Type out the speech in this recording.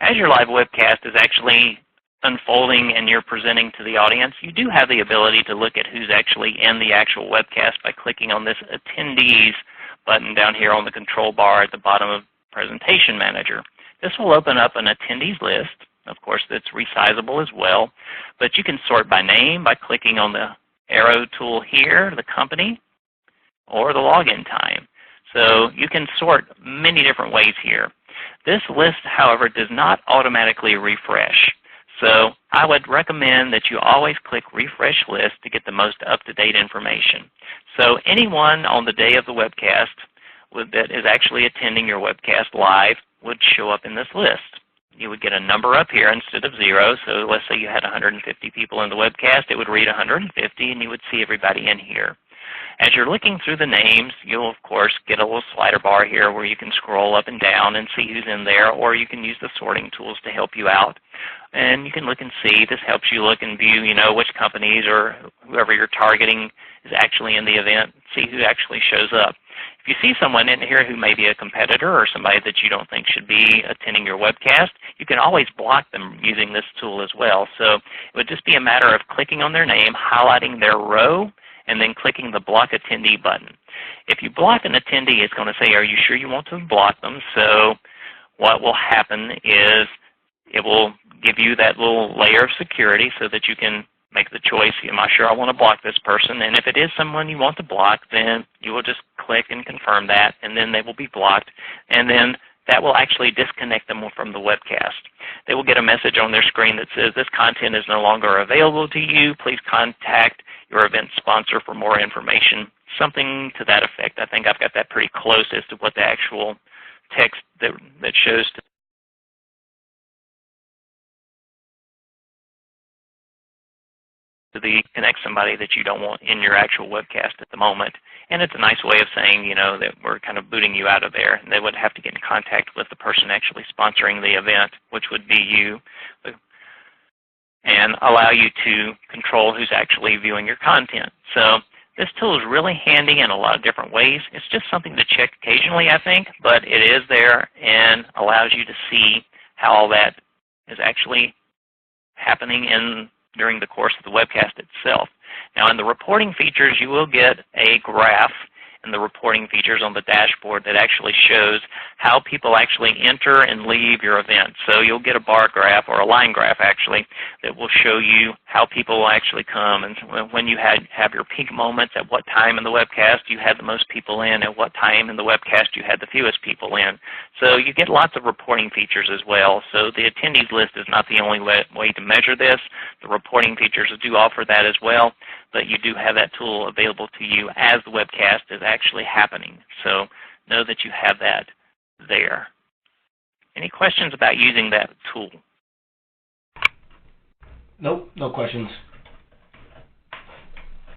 as your live webcast is actually unfolding and you're presenting to the audience, you do have the ability to look at who's actually in the actual webcast by clicking on this Attendees button down here on the control bar at the bottom of Presentation Manager. This will open up an attendees list. Of course, that's resizable as well, but you can sort by name by clicking on the arrow tool here, the company, or the login time. So you can sort many different ways here. This list, however, does not automatically refresh. So I would recommend that you always click Refresh List to get the most up-to-date information. So anyone on the day of the webcast that is actually attending your webcast live would show up in this list. You would get a number up here instead of 0. So let's say you had 150 people in the webcast, it would read 150, and you would see everybody in here. As you're looking through the names, you'll, of course, get a little slider bar here where you can scroll up and down and see who's in there, or you can use the sorting tools to help you out. And you can look and see. This helps you look and view, which companies or whoever you're targeting is actually in the event, see who actually shows up. If you see someone in here who may be a competitor or somebody that you don't think should be attending your webcast, you can always block them using this tool as well. So it would just be a matter of clicking on their name, highlighting their row, and then clicking the Block Attendee button. If you block an attendee, it's going to say, are you sure you want to block them? So what will happen is it will give you that little layer of security so that you can make the choice, am I sure I want to block this person? And if it is someone you want to block, then you will just click and confirm that, and then they will be blocked. And then that will actually disconnect them from the webcast. They will get a message on their screen that says, this content is no longer available to you. Please contact your event sponsor for more information. Something to that effect. I think I've got that pretty close as to what the actual text that shows to connect somebody that you don't want in your actual webcast at the moment. And it's a nice way of saying, that we're kind of booting you out of there. And they would have to get in contact with the person actually sponsoring the event, which would be you, and allow you to control who's actually viewing your content. So this tool is really handy in a lot of different ways. It's just something to check occasionally, I think, but it is there and allows you to see how all that is actually happening during the course of the webcast itself. Now, in the reporting features, you will get a graph in the reporting features on the dashboard that actually shows how people actually enter and leave your event. So you'll get a bar graph, or a line graph actually, that will show you how people will actually come, and when you have your peak moments, at what time in the webcast you had the most people in, at what time in the webcast you had the fewest people in. So you get lots of reporting features as well. So the attendees list is not the only way to measure this. The reporting features do offer that as well, but you do have that tool available to you as the webcast is actually happening. So know that you have that there. Any questions about using that tool? Nope, no questions.